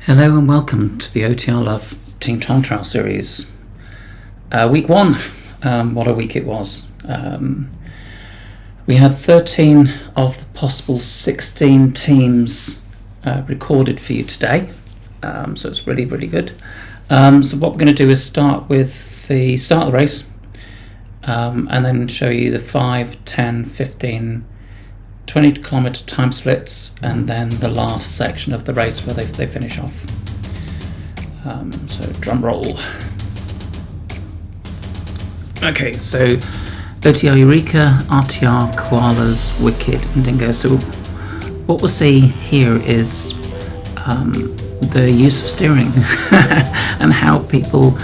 Hello and welcome to the OTR Love Team Time Trial Series. Week 1, what a week it was. We had 13 of the possible 16 teams recorded for you today, so it's really good. So what we're going to do is start with the start of the race and then show you the 5, 10, 15, 20 kilometre time splits, and then the last section of the race where they finish off. So drum roll. Okay, so OTR Eureka, RTR, Koalas, Wicked and Dingo. So what we'll see here is the use of steering and how people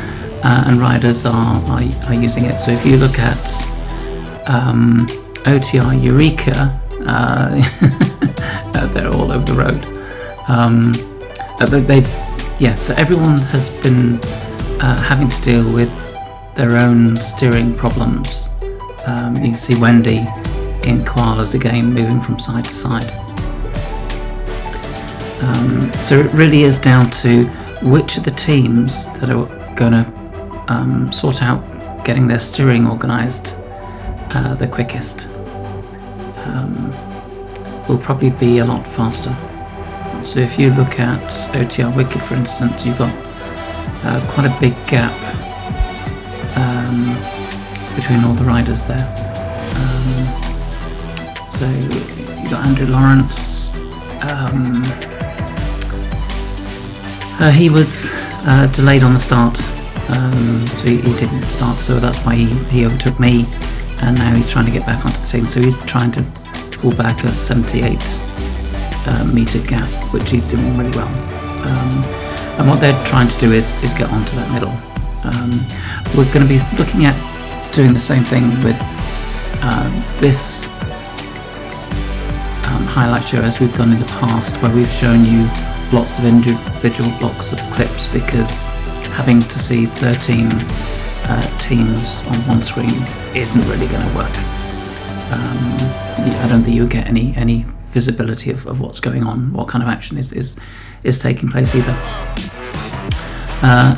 and riders are using it. So if you look at OTR Eureka, they're all over the road. So everyone has been having to deal with their own steering problems. You can see Wendy in Koalas again moving from side to side. So it really is down to which of the teams that are going to sort out getting their steering organised the quickest. Will probably be a lot faster. So if you look at OTR Wicked, for instance, you've got quite a big gap between all the riders there. So you've got Andrew Lawrence. He was delayed on the start, so he didn't start, so that's why he overtook me, and now he's trying to get back onto the team. So he's trying to pull back a 78 metre gap, which he's doing really well. And what they're trying to do is get onto that middle. We're going to be looking at doing the same thing with this highlight show as we've done in the past, where we've shown you lots of individual blocks of clips, because having to see 13 teams on one screen isn't really going to work. I don't think you'll get any visibility of what's going on, what kind of action is taking place either.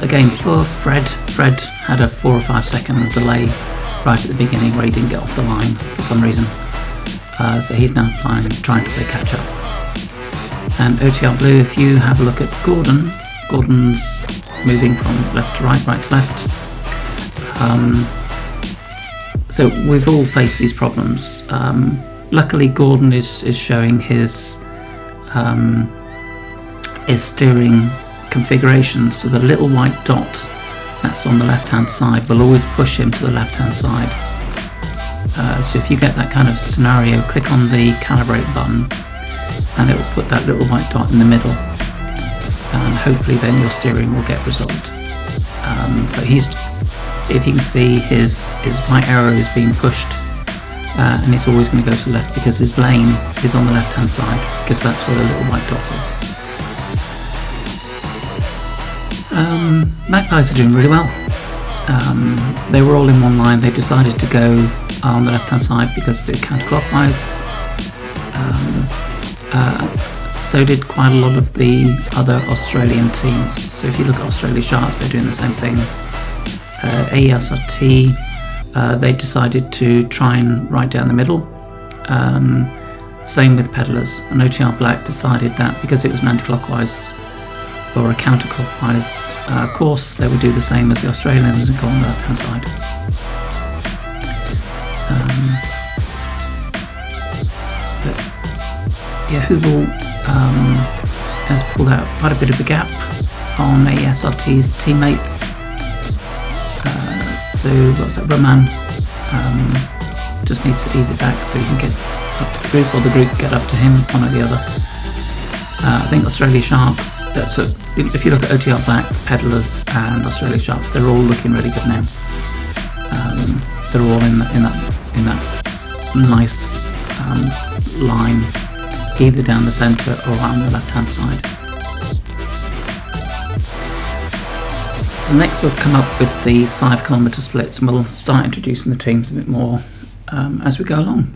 Again, for Fred had a 4 or 5 second delay right at the beginning where he didn't get off the line for some reason. So he's now trying to play catch up. And OTR Blue, if you have a look at Gordon's moving from left to right, right to left. So we've all faced these problems. Luckily, Gordon is showing his steering configuration. So the little white dot that's on the left-hand side will always push him to the left-hand side. So if you get that kind of scenario, click on the calibrate button, and it will put that little white dot in the middle, and hopefully then your steering will get resolved. But if you can see, his right arrow is being pushed, and it's always going to go to the left because his lane is on the left hand side, because that's where the little white dot is. Magpies are doing really well. They were all in one line. They decided to go on the left hand side because they're counterclockwise. So did quite a lot of the other Australian teams. So if you look at Australia Sharks, they're doing the same thing. AESRT, they decided to try and ride down the middle. Same with Pedalers. And OTR Black decided that because it was an anti-clockwise or a counter-clockwise course, they would do the same as the Australians and go on the left-hand side. Hoovel has pulled out quite a bit of a gap on AESRT's teammates. So what's that, Roman just needs to ease it back so he can get up to the group, or the group get up to him, one or the other. I think Australia Sharks, if you look at OTR Black, Pedalers and Australia Sharks, they're all looking really good now. They're all in that nice line, either down the centre or on the left hand side. So next we'll come up with the 5 kilometre splits, and we'll start introducing the teams a bit more as we go along.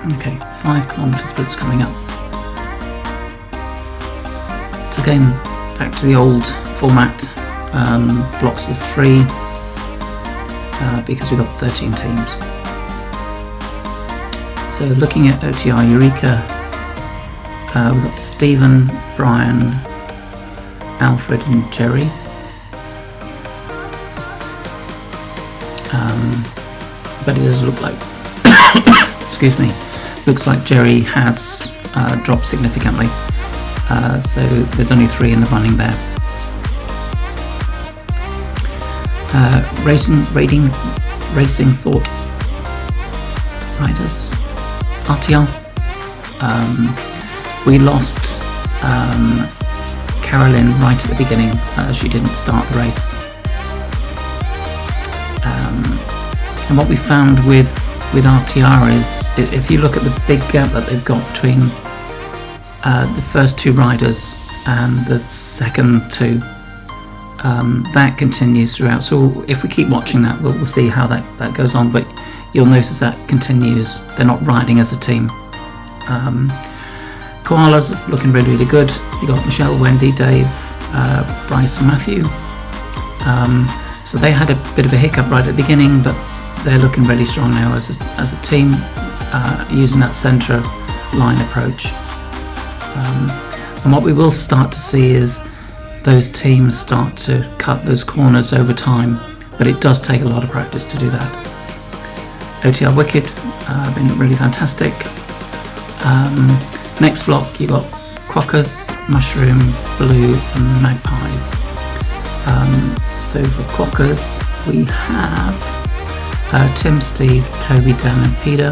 Okay, 5 kilometre splits coming up. So again, back to the old format, blocks of 3, because we've got 13 teams. So looking at OTR Eureka, we've got Stephen, Brian, Alfred and Jerry. But it does look like, excuse me, looks like Jerry has dropped significantly. So there's only 3 in the running there. Racing Thought Riders, RTL. We lost Carolyn right at the beginning. She didn't start the race. And what we found with RTR is, if you look at the big gap that they've got between the first 2 riders and the second 2, that continues throughout. So if we keep watching that, we'll see how that goes on, but you'll notice that continues. They're not riding as a team. Koalas looking really, really good. You got Michelle, Wendy, Dave, Bryce and Matthew. So they had a bit of a hiccup right at the beginning, but they're looking really strong now as a team, using that centre line approach. And what we will start to see is those teams start to cut those corners over time, but it does take a lot of practice to do that. OTR Wicked, been really fantastic. Next block you got Quokkas, Mushroom, Blue and Magpies. So for Quokkas we have Tim, Steve, Toby, Dan and Peter.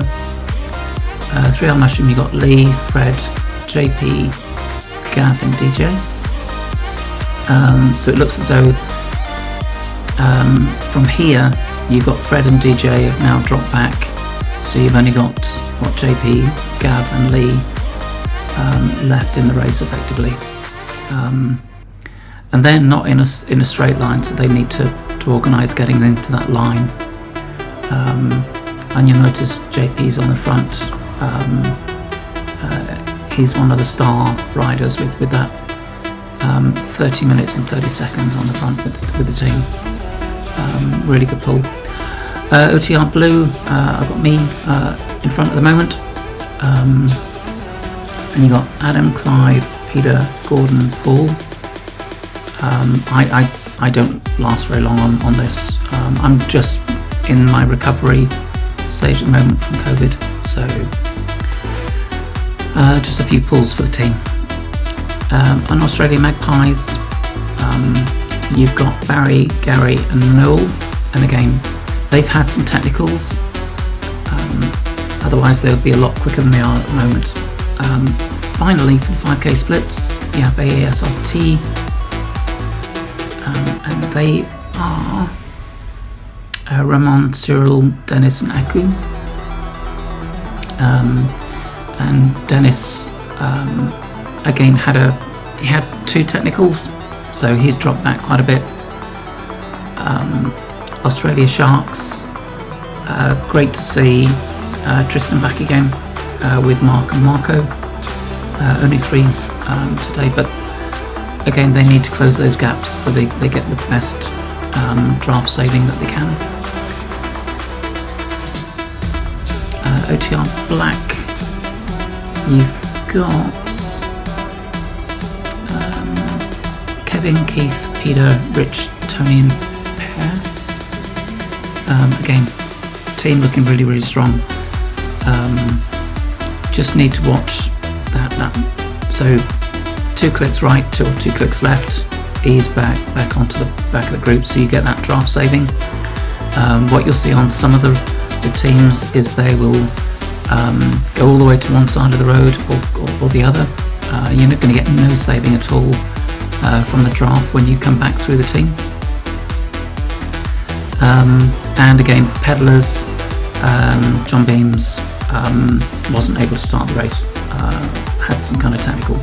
3R Mushroom you got Lee, Fred, JP, Gav and DJ. So it looks as though from here you've got Fred and DJ have now dropped back, so you've only got JP, Gav and Lee left in the race effectively, and they're not in a straight line, so they need to organise getting into that line. And you'll notice JP's on the front. He's one of the star riders with that 30 minutes and 30 seconds on the front with the team. Really good pull. OTR Blue, I've got me in front at the moment. And you got Adam, Clive, Peter, Gordon, Paul. I don't last very long on this. I'm just in my recovery stage at the moment from COVID, so just a few pulls for the team. On Australia Magpies, you've got Barry, Gary and Noel, and again they've had some technicals, otherwise they'll be a lot quicker than they are at the moment. Finally, for the 5k splits you have AASRT, and they are Ramon, Cyril, Dennis and Aku. And Dennis again he had 2 technicals, so he's dropped back quite a bit. Australia Sharks, great to see Tristan back again with Mark and Marco. Only 3 today, but again they need to close those gaps so they get the best draft saving that they can. OTR Black, you've got Kevin, Keith, Peter, Rich, Tony and Per. Again, team looking really, really strong. Just need to watch that. So 2 clicks right, 2 clicks left, ease back onto the back of the group, so you get that draft saving. What you'll see on some of the teams is they will go all the way to one side of the road or the other. You're not going to get no saving at all from the draft when you come back through the team. And again, for pedalers, John Beams wasn't able to start the race, had some kind of technical.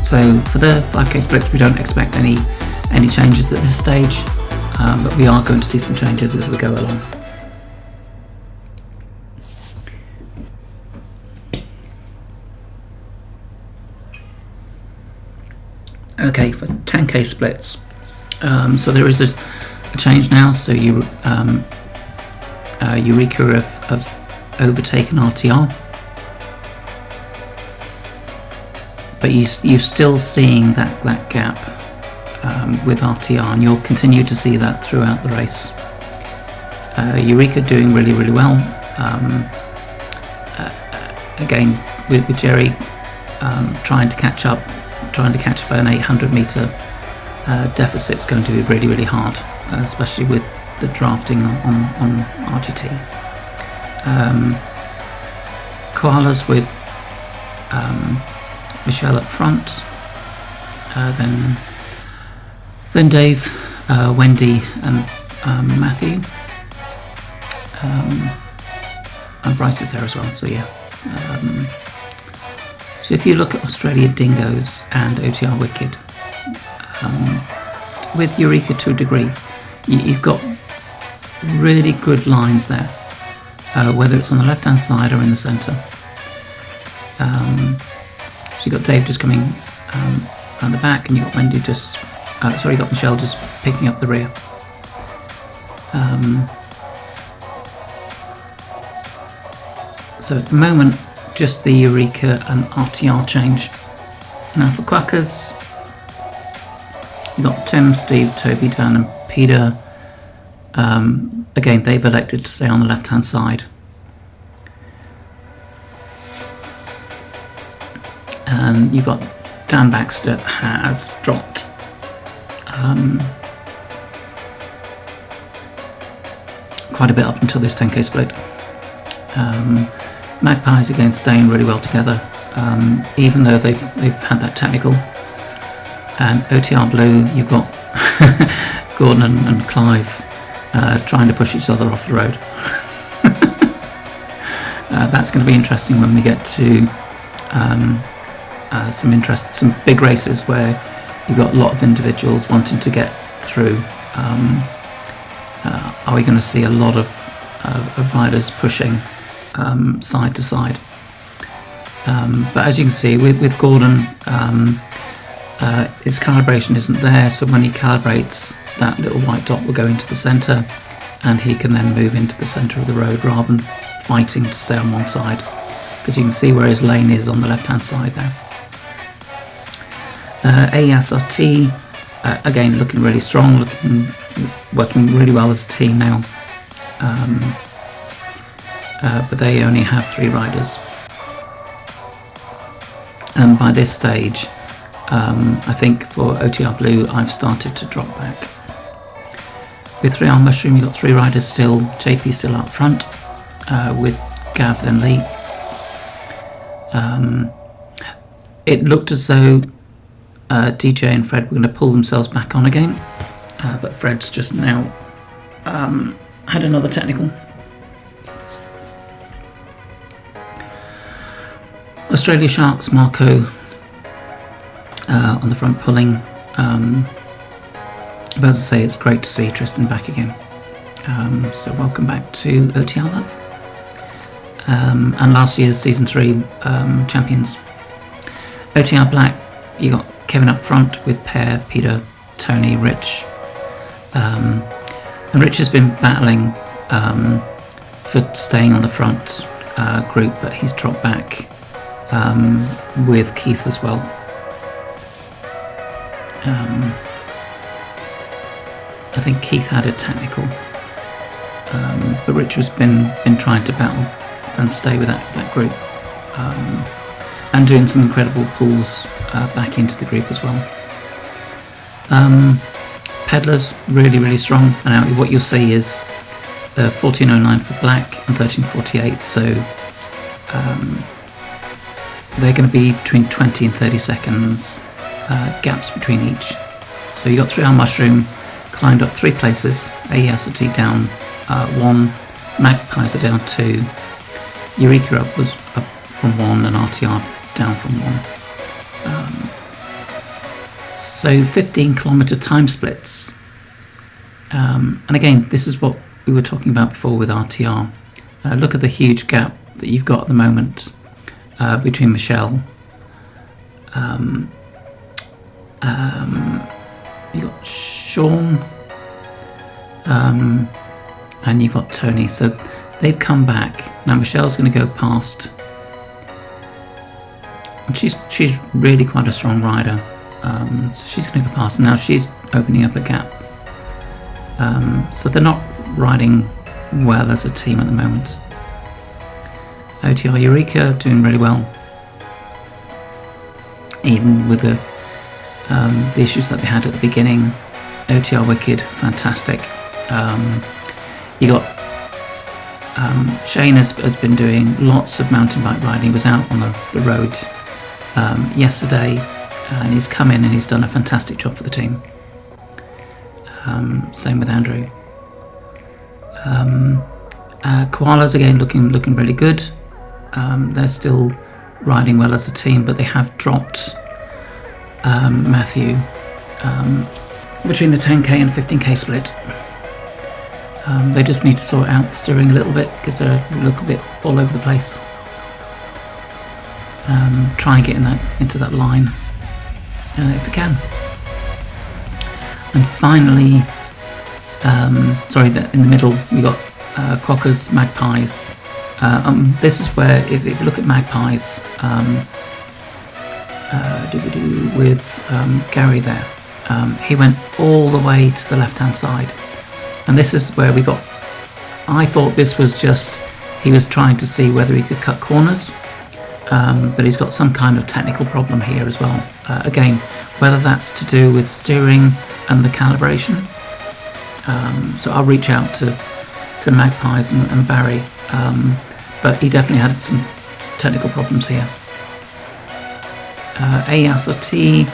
So for the 5k splits we don't expect any changes at this stage, but we are going to see some changes as we go along. Okay, for 10k splits. So there is a change now. So Eureka have overtaken RTR, but you're still seeing that gap with RTR, and you'll continue to see that throughout the race. Eureka doing really well. Again, with Jerry trying to catch up by an 800 meter deficit is going to be really hard, especially with the drafting on RGT. Koalas with Michelle up front, then Dave, Wendy, and Matthew, and Bryce is there as well. So yeah. So if you look at Australia Dingoes and OTR Wicked, with Eureka to a degree, you've got really good lines there, whether it's on the left hand side or in the centre. So you've got Dave just coming around the back, and you've got Wendy just, you got Michelle just picking up the rear. So at the moment, just the Eureka and RTR change. Now for Quackers, you've got Tim, Steve, Toby, Dan and Peter. Again, they've elected to stay on the left hand side. And you've got Dan Baxter has dropped. Quite a bit up until this 10k split. Magpies again staying really well together, even though they've had that technical. And OTR Blue, you've got Gordon and Clive trying to push each other off the road. That's going to be interesting when we get to some big races where you've got a lot of individuals wanting to get through. Are we going to see a lot of riders pushing side to side? But as you can see with Gordon, his calibration isn't there, so when he calibrates, that little white dot will go into the centre, and he can then move into the centre of the road rather than fighting to stay on one side, because you can see where his lane is on the left hand side there. ASRT, again looking really strong, working really well as a team now. But they only have 3 riders, and by this stage I think for OTR Blue I've started to drop back. With 3 on Mushroom, you've got 3 riders still. JP still up front, with Gav then Lee. It looked as though DJ and Fred were going to pull themselves back on again, but Fred's just now had another technical. Australia Sharks, Marco on the front pulling. But as I say, it's great to see Tristan back again. So welcome back to OTR Love. And last year's Season 3 champions. OTR Black, you got Kevin up front with Per, Peter, Tony, Rich. And Rich has been battling for staying on the front group, but he's dropped back with Keith as well. I think Keith had a technical, but Rich has been trying to battle and stay with that group, and doing some incredible pulls back into the group as well. Peddlers really strong, and now what you'll see is 1409 for Black and 1348, so they're going to be between 20 and 30 seconds gaps between each. So you got 3 on Mushroom, climbed up 3 places. AESLT down 1, Magpies are down 2, Eureka was up from 1, and RTR down from 1. So 15 kilometre time splits. And again, this is what we were talking about before with RTR. Look at the huge gap that you've got at the moment between Michelle You got Sean, and you've got Tony. So they've come back. Now Michelle's going to go past. And she's really quite a strong rider. So she's going to go past. Now she's opening up a gap. So they're not riding well as a team at the moment. OTR Eureka doing really well, even with the issues that they had at the beginning. OTR Wicked, fantastic. You got Shane has been doing lots of mountain bike riding. He was out on the road yesterday, and he's come in and he's done a fantastic job for the team. Same with Andrew. Koalas again looking really good. They're still riding well as a team, but they have dropped Matthew between the 10k and 15k split. They just need to sort out steering a little bit because they look a bit all over the place. Try and get into that line if they can. And finally, in the middle we got Quokkas, Magpies. This is where, if you look at Magpies, with Gary there, he went all the way to the left-hand side, and this is where we got. I thought this was just he was trying to see whether he could cut corners, but he's got some kind of technical problem here as well. Again, whether that's to do with steering and the calibration. So I'll reach out to Magpies and Barry, but he definitely had some technical problems here. ASRT,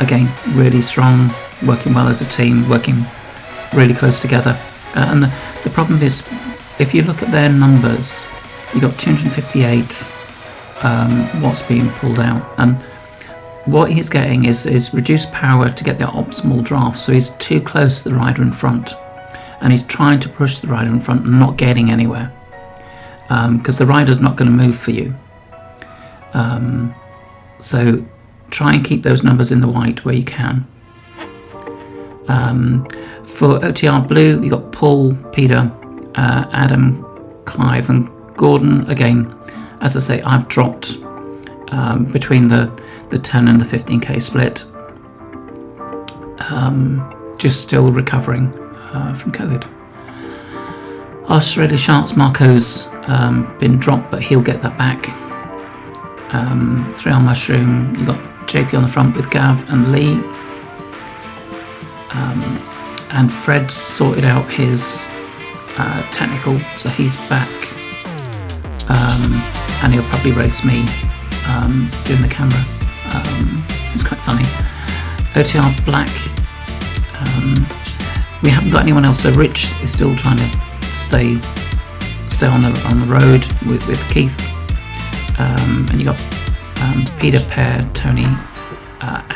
again, really strong, working well as a team, working really close together. And the problem is, if you look at their numbers, you've got 258 watts being pulled out, and what he's getting is reduced power to get the optimal draft. So he's too close to the rider in front, and he's trying to push the rider in front and not getting anywhere, because the rider's not going to move for you. So try and keep those numbers in the white where you can. For OTR Blue, you got Paul, Peter, Adam, Clive and Gordon. Again, as I say, I've dropped between the 10 and the 15k split. Just still recovering from COVID. Australia Sharks, Marco's been dropped, but he'll get that back. 3 on Mushroom, you got JP on the front with Gav and Lee. And Fred sorted out his technical, so he's back. And he'll probably race me doing the camera. It's quite funny. OTR Black, we haven't got anyone else, so Rich is still trying to stay on the road with Keith. And you got Peter, Pear, Tony,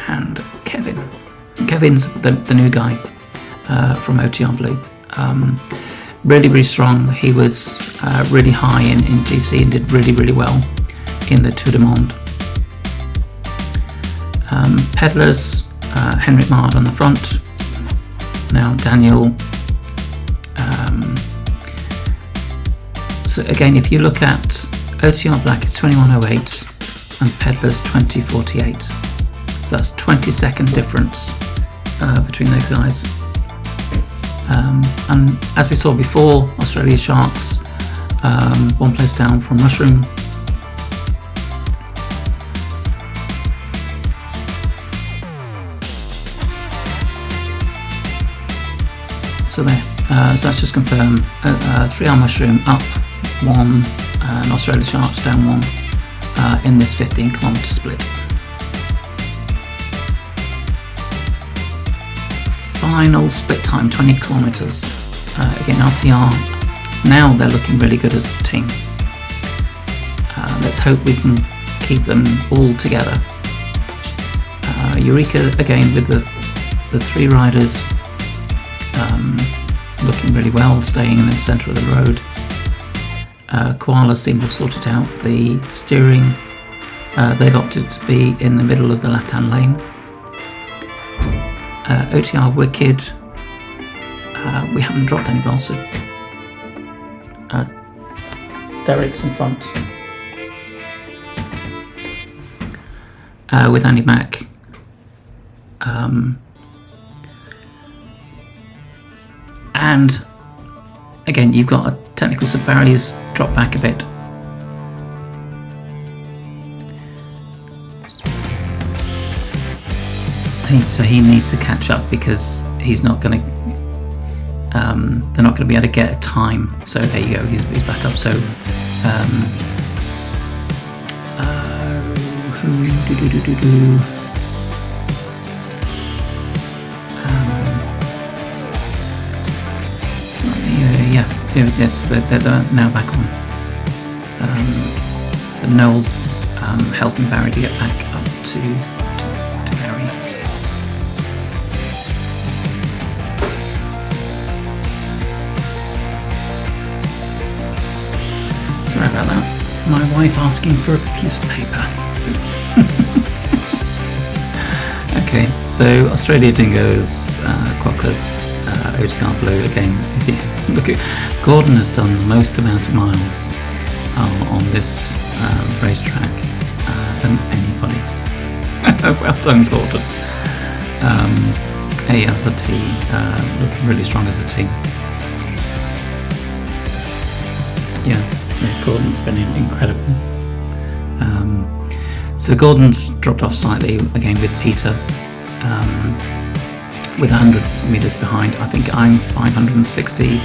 and Kevin. Kevin's the new guy from OTR Blue. Really strong. He was really high in GC and did really well in the Tour de Monde. Pedlars, Henrik Mard on the front. Now Daniel. So again, if you look at OTR Black, it's 21:08 and Pedlars 20:48. So that's 20-second difference between those guys. And as we saw before, Australia Sharks, 1 place down from Mushroom. So there, so that's just confirmed. 3 on Mushroom up 1, and Australia Sharks down 1 in this 15-kilometre split. Final split time, 20 kilometres. Again, LTR, now they're looking really good as a team. Let's hope we can keep them all together. Eureka, again, with the 3 riders looking really well, staying in the centre of the road. Koala seem to have sorted out the steering. They've opted to be in the middle of the left-hand lane. OTR Wicked, we haven't dropped any balls, so Derek's in front with Andy Mack. And again, you've got a technical, so Barry's dropped back a bit. So he needs to catch up because he's not going to. They're not going to be able to get a time. So there you go. He's back up. So yeah. So yes, they're now back on. So Noel's helping Barry to get back up to Gary. Sorry about that. My wife asking for a piece of paper. Okay, so Australia Dingoes, Quokkas, OTR Blue again. Look at Gordon has done the most amount of miles on this racetrack than anybody. Well done, Gordon. As a team, looking really strong as a team. Yeah, Gordon's been incredible. So Gordon's dropped off slightly again with Peter, with 100 metres behind. I think I'm 560,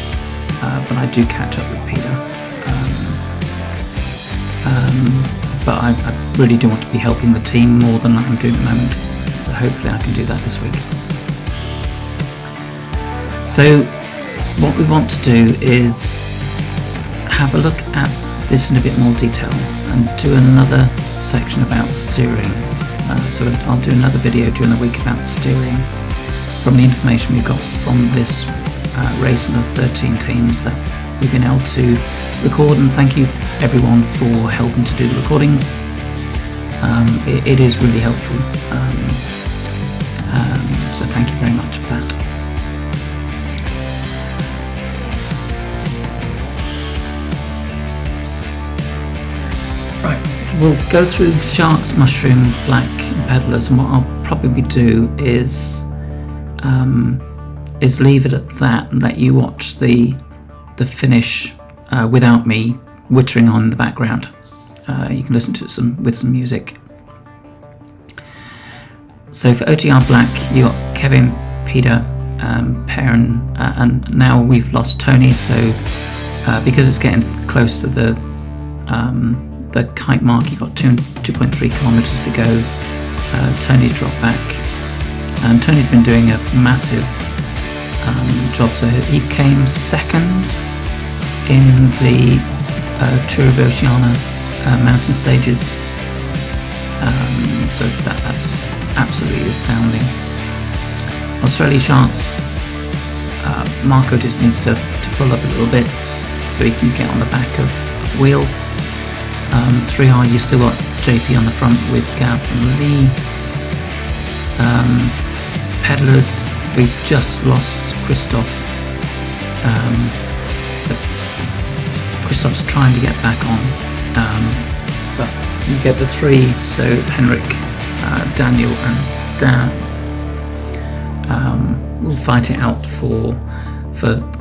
but I do catch up with Peter. But I really do want to be helping the team more than I'm doing at the moment, so hopefully I can do that this week. So what we want to do is have a look at this in a bit more detail and do another section about steering. So I'll do another video during the week about steering from the information we got from this race and the 13 teams that we've been able to record, and thank you everyone for helping to do the recordings. It is really helpful, so thank you very much for that. Right, so we'll go through Sharks, Mushroom, Black and Peddlers, and what I'll probably do is leave it at that and let you watch the finish without me wittering on in the background. You can listen to it with some music. So for OTR Black, you got Kevin, Peter, Perrin, and now we've lost Tony. So because it's getting close to the kite mark, you've got 2.3 kilometres to go. Tony's dropped back, and Tony's been doing a massive job. So he came second in the Tour of Oceania mountain stages, so that's absolutely astounding. Australia Sharks, Marco just needs to pull up a little bit so he can get on the back of the wheel. 3R, you still got JP on the front with Gav and Lee. Peddlers, we've just lost Christoph. Christoph's trying to get back on, but you get the three, so Henrik, Daniel and Dan will fight it out for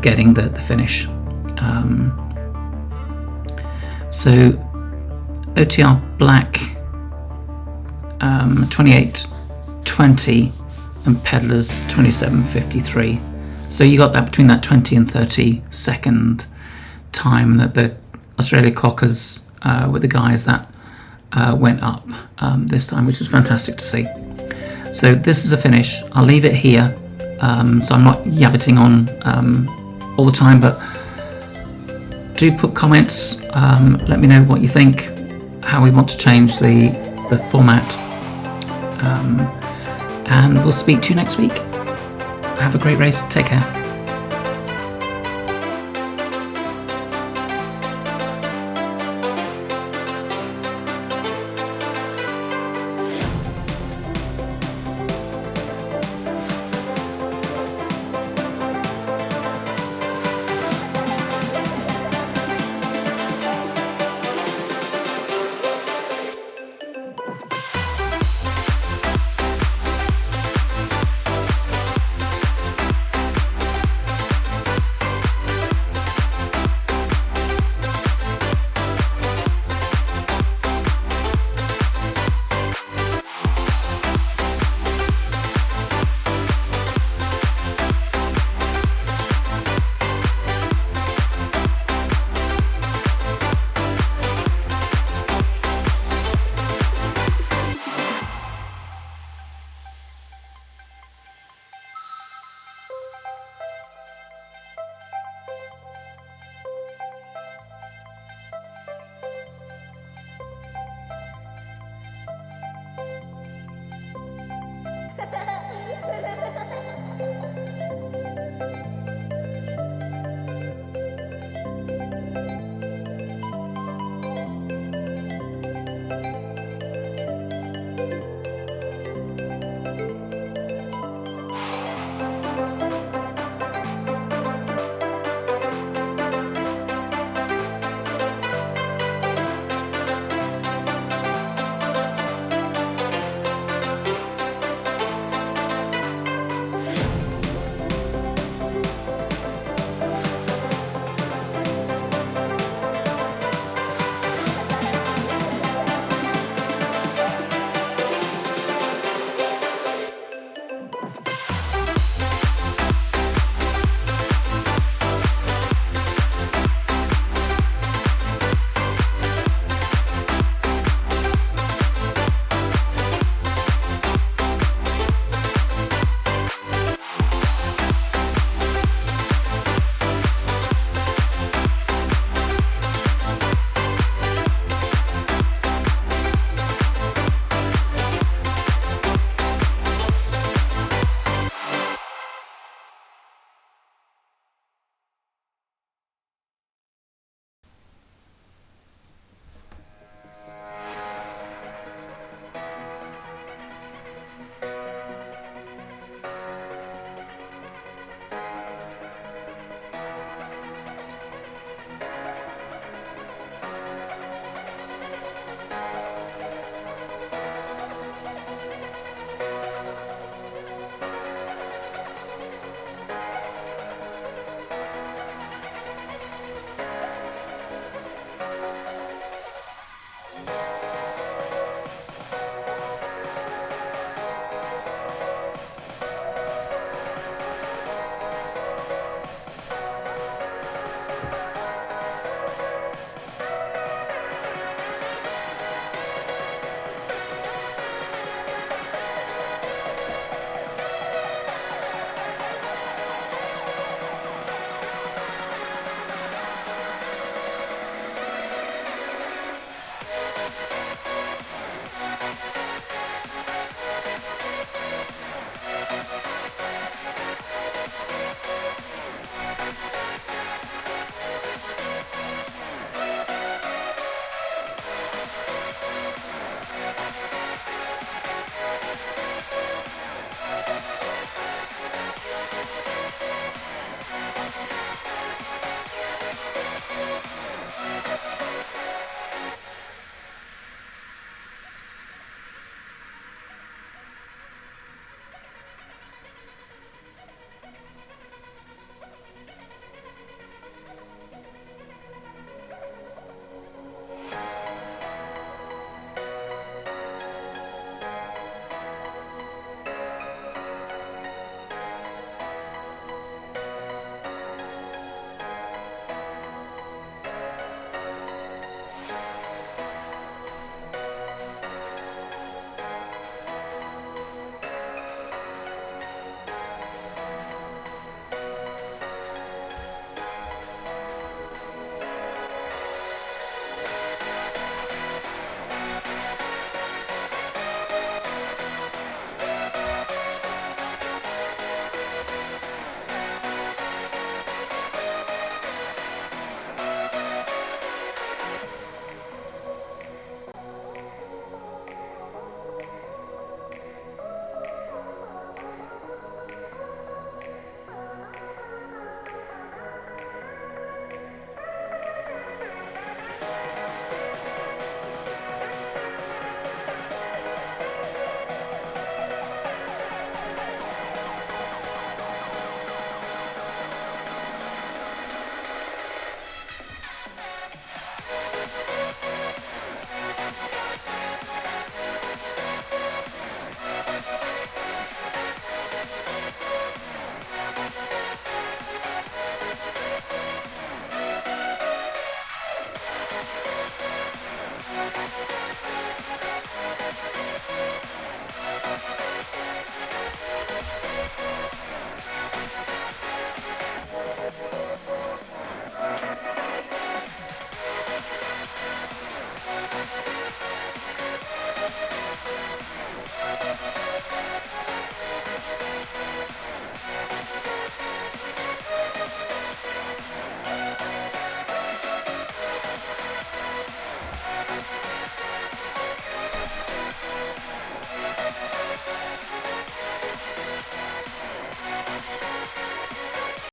getting the finish. So OTR Black 28:20 and Peddlers 27:53. So you got that between that 20 and 30 second time that the Australia Quokkas were the guys that went up this time, which is fantastic to see. So this is a finish. I'll leave it here, so I'm not yabbiting on all the time, but do put comments, let me know what you think, how we want to change the format, and we'll speak to you next week. Have a great race, take care.